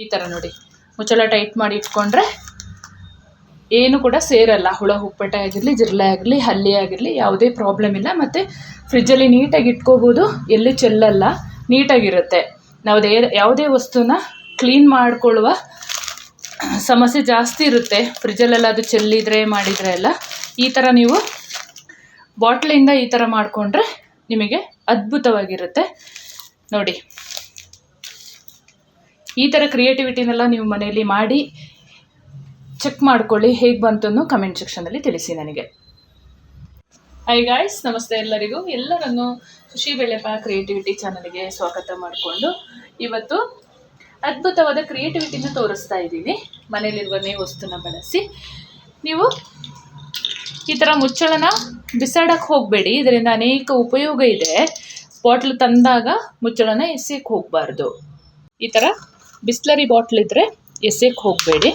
ಈ ಥರ ನೋಡಿ ಮುಚ್ಚಳ ಟೈಟ್ ಮಾಡಿ ಇಟ್ಕೊಂಡ್ರೆ ಏನು ಕೂಡ ಸೇರಲ್ಲ. ಹುಳ ಹುಪ್ಪಟೆ ಆಗಿರಲಿ, ಜಿರಳೆ ಆಗಲಿ, ಹಲ್ಲಿ ಆಗಿರಲಿ ಯಾವುದೇ ಪ್ರಾಬ್ಲಮ್ ಇಲ್ಲ. ಮತ್ತು ಫ್ರಿಜ್ಜಲ್ಲಿ ನೀಟಾಗಿ ಇಟ್ಕೋಬೋದು, ಎಲ್ಲಿ ಚೆಲ್ಲಲ್ಲ, ನೀಟಾಗಿರುತ್ತೆ. ನಾವು ಯಾವುದೇ ವಸ್ತುನ ಕ್ಲೀನ್ ಮಾಡ್ಕೊಳ್ಳುವ ಸಮಸ್ಯೆ ಜಾಸ್ತಿ ಇರುತ್ತೆ ಫ್ರಿಜ್ಜಲ್ಲೆಲ್ಲ. ಅದು ಚೆಲ್ಲಿದರೆ ಮಾಡಿದರೆ ಎಲ್ಲ ಈ ಥರ ನೀವು ಬಾಟ್ಲಿಂದ ಈ ಥರ ಮಾಡಿಕೊಂಡ್ರೆ ನಿಮಗೆ ಅದ್ಭುತವಾಗಿರುತ್ತೆ ನೋಡಿ. ಈ ಥರ ಕ್ರಿಯೇಟಿವಿಟಿನೆಲ್ಲ ನೀವು ಮನೆಯಲ್ಲಿ ಮಾಡಿ ಚೆಕ್ ಮಾಡ್ಕೊಳ್ಳಿ, ಹೇಗೆ ಬಂತು ಅನ್ನೋ ಕಮೆಂಟ್ ಸೆಕ್ಷನಲ್ಲಿ ತಿಳಿಸಿ ನನಗೆ. ಹೈ ಗಾಯ್ಸ್, ನಮಸ್ತೆ ಎಲ್ಲರಿಗೂ. ಎಲ್ಲರನ್ನು ಖುಷಿ ಬೆಳೆಪ ಕ್ರಿಯೇಟಿವಿಟಿ ಚಾನಲ್ಗೆ ಸ್ವಾಗತ ಮಾಡಿಕೊಂಡು ಇವತ್ತು ಅದ್ಭುತವಾದ ಕ್ರಿಯೇಟಿವಿಟಿನ ತೋರಿಸ್ತಾ ಇದ್ದೀನಿ. ಮನೆಯಲ್ಲಿರುವನೇ ವಸ್ತುನ ಬಳಸಿ ನೀವು ಈ ಥರ ಮುಚ್ಚಳನ ಬಿಸಾಡಕ್ಕೆ ಹೋಗಬೇಡಿ. ಇದರಿಂದ ಅನೇಕ ಉಪಯೋಗ ಇದೆ. ಬಾಟ್ಲ್ ತಂದಾಗ ಮುಚ್ಚಳನ ಎಸೆಯಕ್ಕೆ ಹೋಗಬಾರ್ದು. ಈ ಥರ ಬಿಸ್ಲರಿ ಬಾಟ್ಲ್ ಇದ್ದರೆ ಎಸೆಯಕ್ಕೆ ಹೋಗಬೇಡಿ.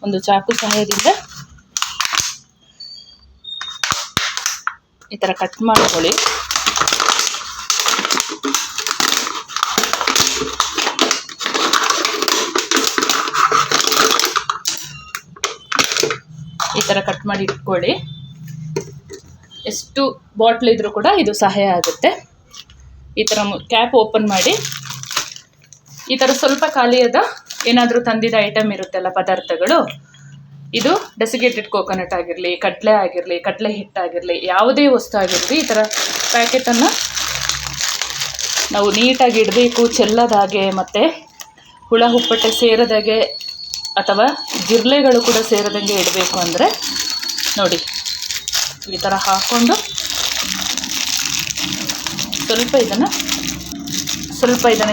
ಒಂದು ಚಾಕು ಸಹಾಯದಿಂದ ಈ ಥರ ಕಟ್ ಮಾಡ್ಕೊಳ್ಳಿ. ಈ ಥರ ಕಟ್ ಮಾಡಿ ಇಟ್ಕೊಳ್ಳಿ. ಎಷ್ಟು ಬಾಟ್ಲ್ ಇದ್ರೂ ಕೂಡ ಇದು ಸಹಾಯ ಆಗುತ್ತೆ. ಈ ಥರ ಕ್ಯಾಪ್ ಓಪನ್ ಮಾಡಿ ಈ ಥರ ಸ್ವಲ್ಪ ಖಾಲಿಯಾದ ಏನಾದರೂ ತಂದಿದ ಐಟಮ್ ಇರುತ್ತಲ್ಲ, ಪದಾರ್ಥಗಳು, ಇದು ಡೆಸಿಕೇಟೆಡ್ ಕೋಕೋನಟ್ ಆಗಿರಲಿ, ಕಡಲೆ ಆಗಿರಲಿ, ಕಡಲೆ ಹಿಟ್ಟಾಗಿರಲಿ, ಯಾವುದೇ ವಸ್ತು ಆಗಿರಲಿ, ಈ ಥರ ಪ್ಯಾಕೆಟನ್ನು ನಾವು ನೀಟಾಗಿ ಇಡಬೇಕು, ಚೆಲ್ಲದಾಗೆ, ಮತ್ತು ಹುಳ ಹುಪ್ಪಟೆ ಸೇರದಾಗೆ ಅಥವಾ ಜಿರಳೆಗಳು ಕೂಡ ಸೇರದಂಗೆ ಇಡಬೇಕು. ಅಂದರೆ ನೋಡಿ ಈ ಥರ ಹಾಕ್ಕೊಂಡು ಸ್ವಲ್ಪ ಇದನ್ನು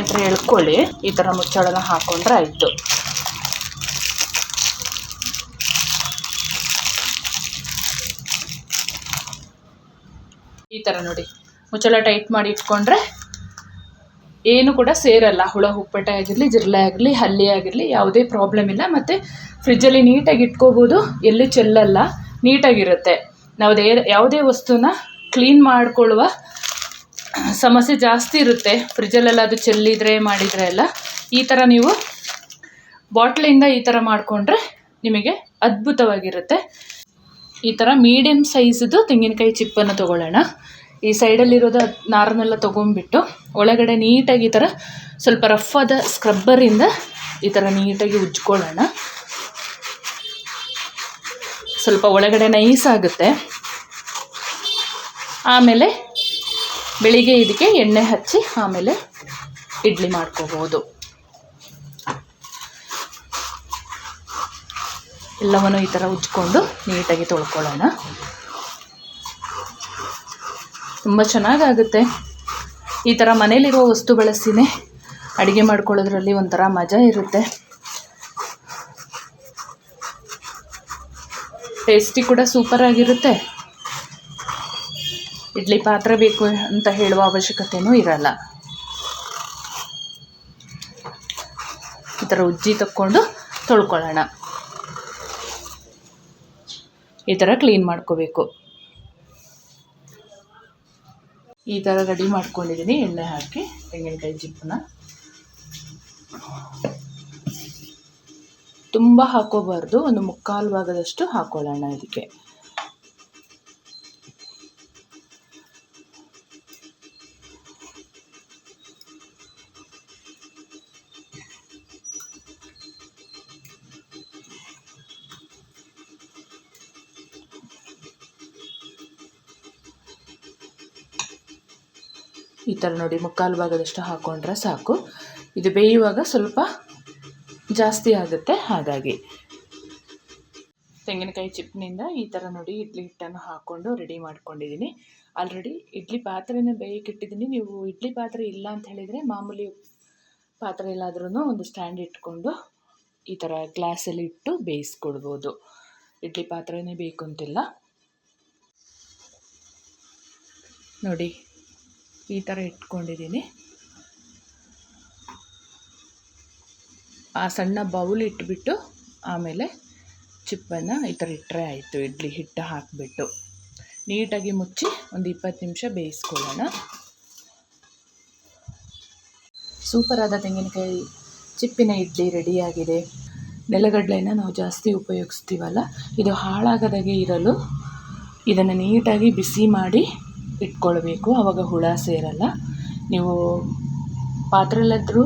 ಈ ಥರ ಎಳ್ಕೊಳ್ಳಿ. ಈ ಥರ ಮುಚ್ಚಳನ ಹಾಕ್ಕೊಂಡ್ರೆ ಆಯಿತು. ಈ ಥರ ನೋಡಿ ಮುಚ್ಚಳ ಟೈಟ್ ಮಾಡಿ ಇಟ್ಕೊಂಡ್ರೆ ಏನು ಕೂಡ ಸೇರಲ್ಲ. ಹುಳ ಹುಪ್ಪಟೆ ಆಗಿರಲಿ, ಜಿರಳೆ ಆಗಲಿ, ಹಲ್ಲಿ ಆಗಿರಲಿ ಯಾವುದೇ ಪ್ರಾಬ್ಲಮ್ ಇಲ್ಲ. ಮತ್ತು ಫ್ರಿಜ್ಜಲ್ಲಿ ನೀಟಾಗಿ ಇಟ್ಕೋಬೋದು, ಎಲ್ಲಿ ಚೆಲ್ಲಲ್ಲ, ನೀಟಾಗಿರುತ್ತೆ. ನಾವು ಯಾವುದೇ ವಸ್ತುನ ಕ್ಲೀನ್ ಮಾಡ್ಕೊಳ್ಳುವ ಸಮಸ್ಯೆ ಜಾಸ್ತಿ ಇರುತ್ತೆ ಫ್ರಿಜ್ಜಲ್ಲೆಲ್ಲ. ಅದು ಚೆಲ್ಲಿದರೆ ಮಾಡಿದರೆ ಎಲ್ಲ ಈ ಥರ ನೀವು ಬಾಟ್ಲಿಂದ ಈ ಥರ ಮಾಡಿಕೊಂಡ್ರೆ ನಿಮಗೆ ಅದ್ಭುತವಾಗಿರುತ್ತೆ. ಈ ಥರ ಮೀಡಿಯಮ್ ಸೈಜ್ದು ತೆಂಗಿನಕಾಯಿ ಚಿಪ್ಪನ್ನು ತೊಗೊಳ್ಳೋಣ. ಈ ಸೈಡಲ್ಲಿರೋದು ನಾರನ್ನೆಲ್ಲ ತೊಗೊಂಡ್ಬಿಟ್ಟು ಒಳಗಡೆ ನೀಟಾಗಿ ಈ ಥರ ಸ್ವಲ್ಪ ರಫ್ ಆದ ಸ್ಕ್ರಬ್ಬರಿಂದ ಈ ಥರ ನೀಟಾಗಿ ಉಜ್ಕೊಳ್ಳೋಣ. ಸ್ವಲ್ಪ ಒಳಗಡೆ ನೈಸ್ ಆಗುತ್ತೆ. ಆಮೇಲೆ ಬೆಳಿಗ್ಗೆ ಇದಕ್ಕೆ ಎಣ್ಣೆ ಹಚ್ಚಿ ಆಮೇಲೆ ಇಡ್ಲಿ ಮಾಡ್ಕೋಬೋದು. ಎಲ್ಲವನ್ನು ಈ ಥರ ಉಜ್ಕೊಂಡು ನೀಟಾಗಿ ತೊಳ್ಕೊಳ್ಳೋಣ. ತುಂಬ ಚೆನ್ನಾಗಾಗುತ್ತೆ. ಈ ಥರ ಮನೇಲಿರುವ ವಸ್ತು ಬಳಸಿನೇ ಅಡುಗೆ ಮಾಡ್ಕೊಳ್ಳೋದ್ರಲ್ಲಿ ಒಂಥರ ಮಜಾ ಇರುತ್ತೆ. ಟೇಸ್ಟಿ ಕೂಡ ಸೂಪರಾಗಿರುತ್ತೆ. ಇಡ್ಲಿ ಪಾತ್ರೆ ಬೇಕು ಅಂತ ಹೇಳುವ ಅವಶ್ಯಕತೆಯೂ ಇರಲ್ಲ. ಈ ಥರ ಉಜ್ಜಿ ತಕ್ಕೊಂಡು ತೊಳ್ಕೊಳ್ಳೋಣ. ಈ ಥರ ಕ್ಲೀನ್ ಮಾಡ್ಕೋಬೇಕು. ಈ ಥರ ರೆಡಿ ಮಾಡ್ಕೊಂಡಿದ್ದೀನಿ. ಎಣ್ಣೆ ಹಾಕಿ ತೆಂಗಿನಕಾಯಿ ಚಿಪ್ಪನ್ನ ತುಂಬ ಹಾಕೋಬಾರ್ದು, ಒಂದು ಮುಕ್ಕಾಲು ಭಾಗದಷ್ಟು ಹಾಕೊಳ್ಳೋಣ ಇದಕ್ಕೆ. ಈ ಥರ ನೋಡಿ ಮುಕ್ಕಾಲು ಭಾಗದಷ್ಟು ಹಾಕ್ಕೊಂಡ್ರೆ ಸಾಕು. ಇದು ಬೇಯುವಾಗ ಸ್ವಲ್ಪ ಜಾಸ್ತಿ ಆಗುತ್ತೆ. ಹಾಗಾಗಿ ತೆಂಗಿನಕಾಯಿ ಚಿಪ್ನಿಂದ ಈ ಥರ ನೋಡಿ ಇಡ್ಲಿ ಹಿಟ್ಟನ್ನು ಹಾಕ್ಕೊಂಡು ರೆಡಿ ಮಾಡ್ಕೊಂಡಿದ್ದೀನಿ. ಆಲ್ರೆಡಿ ಇಡ್ಲಿ ಪಾತ್ರೆನ ಬೇಯಕ್ಕಿಟ್ಟಿದ್ದೀನಿ. ನೀವು ಇಡ್ಲಿ ಪಾತ್ರೆ ಇಲ್ಲ ಅಂತ ಹೇಳಿದರೆ ಮಾಮೂಲಿ ಪಾತ್ರೆ ಎಲ್ಲಾದ್ರೂ ಒಂದು ಸ್ಟ್ಯಾಂಡ್ ಇಟ್ಕೊಂಡು ಈ ಥರ ಗ್ಲಾಸಲ್ಲಿ ಇಟ್ಟು ಬೇಯಿಸ್ಕೊಡ್ಬೋದು. ಇಡ್ಲಿ ಪಾತ್ರೆನೇ ಬೇಕು ಅಂತಿಲ್ಲ. ನೋಡಿ ಈ ಥರ ಇಟ್ಕೊಂಡಿದ್ದೀನಿ. ಆ ಸಣ್ಣ ಬೌಲ್ ಇಟ್ಬಿಟ್ಟು ಆಮೇಲೆ ಚಿಪ್ಪನ್ನು ಈ ಥರ ಇಟ್ಟರೆ ಆಯಿತು. ಇಡ್ಲಿ ಹಿಟ್ಟು ಹಾಕಿಬಿಟ್ಟು ನೀಟಾಗಿ ಮುಚ್ಚಿ ಒಂದು 20 ನಿಮಿಷ ಬೇಯಿಸ್ಕೊಳ್ಳೋಣ. ಸೂಪರಾದ ತೆಂಗಿನಕಾಯಿ ಚಿಪ್ಪಿನ ಇಡ್ಲಿ ರೆಡಿಯಾಗಿದೆ. ನೆಲಗಡಲೆನ ನಾವು ಜಾಸ್ತಿ ಉಪಯೋಗಿಸ್ತೀವಲ್ಲ, ಇದು ಹಾಳಾಗದಾಗೆ ಇರಲು ಇದನ್ನು ನೀಟಾಗಿ ಬಿಸಿ ಮಾಡಿ ಇಟ್ಕೊಳ್ಬೇಕು. ಆವಾಗ ಹುಳ ಸೇರಲ್ಲ. ನೀವು ಪಾತ್ರೆಯಲ್ಲಾದರೂ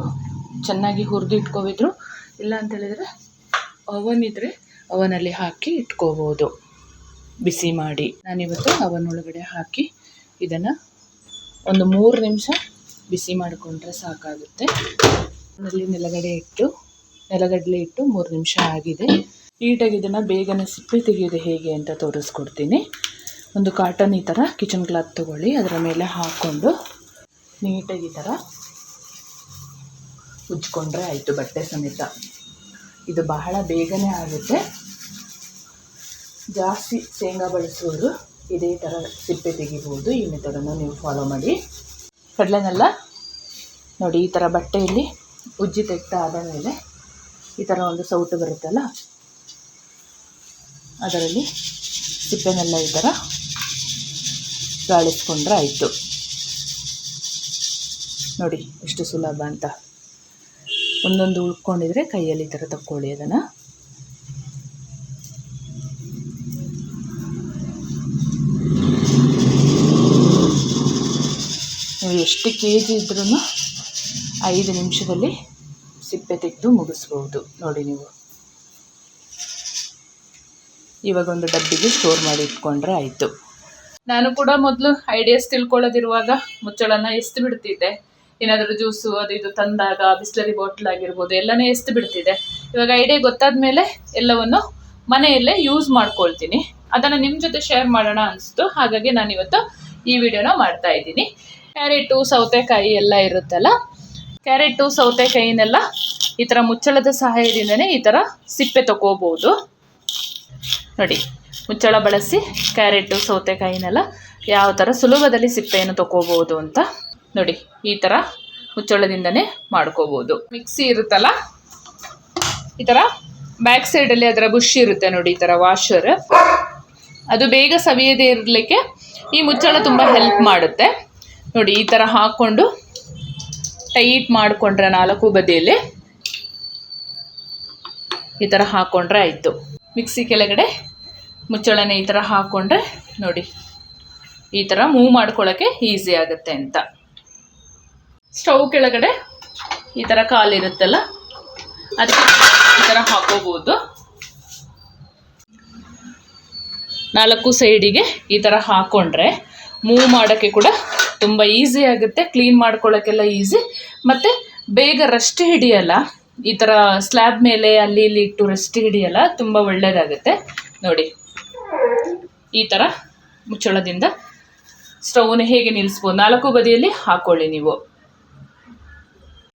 ಚೆನ್ನಾಗಿ ಹುರಿದು ಇಟ್ಕೋಬಿದ್ರು, ಇಲ್ಲ ಅಂತೇಳಿದರೆ ಓವನ್ ಇದ್ದರೆ ಓವನಲ್ಲಿ ಹಾಕಿ ಇಟ್ಕೋಬೋದು ಬಿಸಿ ಮಾಡಿ. ನಾನಿವತ್ತು ಓವನ್ ಒಳಗಡೆ ಹಾಕಿ ಇದನ್ನು ಒಂದು 3 ನಿಮಿಷ ಬಿಸಿ ಮಾಡಿಕೊಂಡ್ರೆ ಸಾಕಾಗುತ್ತೆ. ಅದರಲ್ಲಿ ನೆಲಗಡಲೆ ಇಟ್ಟು 3 ನಿಮಿಷ ಆಗಿದೆ. ನೀಟಾಗಿ ಇದನ್ನು ಬೇಗನೆ ಸಿಪ್ಪೆ ತೆಗೆಯೋದು ಹೇಗೆ ಅಂತ ತೋರಿಸ್ಕೊಡ್ತೀನಿ. ಒಂದು ಕಾಟನ್ ಈ ಥರ ಕಿಚನ್ ಕ್ಲಾತ್ ತೊಗೊಳ್ಳಿ, ಅದರ ಮೇಲೆ ಹಾಕ್ಕೊಂಡು ನೀಟಾಗಿ ಈ ಥರ ಉಜ್ಕೊಂಡ್ರೆ ಆಯಿತು, ಬಟ್ಟೆ ಸಮೇತ. ಇದು ಬಹಳ ಬೇಗನೆ ಆಗುತ್ತೆ. ಜಾಸ್ತಿ ಶೇಂಗಾ ಬಳಸುವವರು ಇದೇ ಥರ ಸಿಪ್ಪೆ ತೆಗಿಬೋದು. ಈ ಮೆಥಡನ್ನು ನೀವು ಫಾಲೋ ಮಾಡಿ. ಕಡಲೆನೆಲ್ಲ ನೋಡಿ ಈ ಥರ ಬಟ್ಟೆಯಲ್ಲಿ ಉಜ್ಜಿ ತೆಗೆದಾದ ಮೇಲೆ ಈ ಥರ ಒಂದು ಸೌಟು ಬರುತ್ತಲ್ಲ, ಅದರಲ್ಲಿ ಸಿಪ್ಪೆನೆಲ್ಲ ಈ ಥರ ಗಾಳಿಸ್ಕೊಂಡ್ರೆ ಆಯಿತು. ನೋಡಿ ಎಷ್ಟು ಸುಲಭ ಅಂತ. ಒಂದೊಂದು ಉಳ್ಕೊಂಡಿದ್ರೆ ಕೈಯಲ್ಲಿ ಈ ಥರ ತಕ್ಕೊಳ್ಳಿ ಅದನ್ನು. ನೀವು ಎಷ್ಟು kg ಇದ್ರೂ 5 ನಿಮಿಷದಲ್ಲಿ ಸಿಪ್ಪೆ ತೆಗೆದು ಮುಗಿಸ್ಬೋದು. ನೋಡಿ ನೀವು ಇವಾಗ ಒಂದು ಡಬ್ಬಿಗೆ ಸ್ಟೋರ್ ಮಾಡಿ ಇಟ್ಕೊಂಡ್ರೆ ಆಯಿತು. ನಾನು ಕೂಡ ಮೊದಲು ಐಡಿಯಾಸ್ ತಿಳ್ಕೊಳ್ಳೋದಿರುವಾಗ ಮುಚ್ಚಳನ ಎಸ್ತು ಬಿಡ್ತಿದ್ದೆ. ಏನಾದರೂ ಜ್ಯೂಸು ಅದು ಇದು ತಂದಾಗ ಬಿಸ್ಲರಿ ಬಾಟ್ಲ್ ಆಗಿರ್ಬೋದು ಎಲ್ಲನೇ ಎಸ್ತು ಬಿಡ್ತಿದ್ದೆ. ಇವಾಗ ಐಡಿಯಾ ಗೊತ್ತಾದ ಮೇಲೆ ಎಲ್ಲವನ್ನು ಮನೆಯಲ್ಲೇ ಯೂಸ್ ಮಾಡ್ಕೊಳ್ತೀನಿ. ಅದನ್ನು ನಿಮ್ಮ ಜೊತೆ ಶೇರ್ ಮಾಡೋಣ ಅನಿಸ್ತು, ಹಾಗಾಗಿ ನಾನಿವತ್ತು ಈ ವಿಡಿಯೋನ ಮಾಡ್ತಾ ಇದ್ದೀನಿ. ಕ್ಯಾರೆಟು, ಸೌತೆಕಾಯಿ ಎಲ್ಲ ಇರುತ್ತಲ್ಲ, ಕ್ಯಾರೆಟು ಸೌತೆಕಾಯಿನೆಲ್ಲ ಈ ಥರ ಮುಚ್ಚಳದ ಸಹಾಯದಿಂದನೇ ಈ ಥರ ಸಿಪ್ಪೆ ತಗೋಬೋದು. ನೋಡಿ ಮುಚ್ಚಳ ಬಳಸಿ ಕ್ಯಾರೆಟು ಸೌತೆಕಾಯಿನೆಲ್ಲ ಯಾವ ಥರ ಸುಲಭದಲ್ಲಿ ಸಿಪ್ಪೆಯನ್ನು ತಗೋಬೋದು ಅಂತ ನೋಡಿ. ಈ ಥರ ಮುಚ್ಚಳದಿಂದನೇ ಮಾಡ್ಕೋಬೋದು. ಮಿಕ್ಸಿ ಇರುತ್ತಲ್ಲ, ಈ ಥರ ಬ್ಯಾಕ್ ಸೈಡಲ್ಲಿ ಅದರ ಬುಷ್ ಇರುತ್ತೆ ನೋಡಿ, ಈ ಥರ ವಾಷರ್. ಅದು ಬೇಗ ಸವಿಯದೇ ಇರಲಿಕ್ಕೆ ಈ ಮುಚ್ಚಳ ತುಂಬ ಹೆಲ್ಪ್ ಮಾಡುತ್ತೆ. ನೋಡಿ ಈ ಥರ ಹಾಕ್ಕೊಂಡು ಟೈಟ್ ಮಾಡಿಕೊಂಡ್ರೆ 4 ಬದಿಯಲ್ಲಿ ಈ ಥರ ಹಾಕ್ಕೊಂಡ್ರೆ ಆಯಿತು. ಮಿಕ್ಸಿ ಕೆಳಗಡೆ ಮುಚ್ಚಳನೆ ಈ ಥರ ಹಾಕ್ಕೊಂಡ್ರೆ ನೋಡಿ ಈ ಥರ ಮೂವ್ ಮಾಡ್ಕೊಳ್ಳೋಕ್ಕೆ ಈಸಿ ಆಗುತ್ತೆ ಅಂತ. ಸ್ಟವ್ ಕೆಳಗಡೆ ಈ ಥರ ಕಾಲಿರುತ್ತಲ್ಲ, ಅದಕ್ಕೆ ಈ ಥರ ಹಾಕೋಬೋದು. 4 ಸೈಡಿಗೆ ಈ ಥರ ಹಾಕ್ಕೊಂಡ್ರೆ ಮೂವ್ ಮಾಡೋಕ್ಕೆ ಕೂಡ ತುಂಬ ಈಸಿ ಆಗುತ್ತೆ. ಕ್ಲೀನ್ ಮಾಡ್ಕೊಳ್ಳೋಕ್ಕೆಲ್ಲ ಈಸಿ, ಮತ್ತು ಬೇಗ ರಸ್ಟ್ ಹಿಡಿಯಲ್ಲ. ಈ ಥರ ಸ್ಲ್ಯಾಬ್ ಮೇಲೆ ಅಲ್ಲಿ ಇಲ್ಲಿ ಇಟ್ಟು ರಸ್ಟ್ ಹಿಡಿಯಲ್ಲ, ತುಂಬ ಒಳ್ಳೆಯದಾಗುತ್ತೆ. ನೋಡಿ ಈ ಥರ ಮುಚ್ಚಳದಿಂದ ಸ್ಟವ್ನ ಹೇಗೆ ನಿಲ್ಲಿಸ್ಬೋದು, 4 ಬದಿಯಲ್ಲಿ ಹಾಕ್ಕೊಳ್ಳಿ ನೀವು.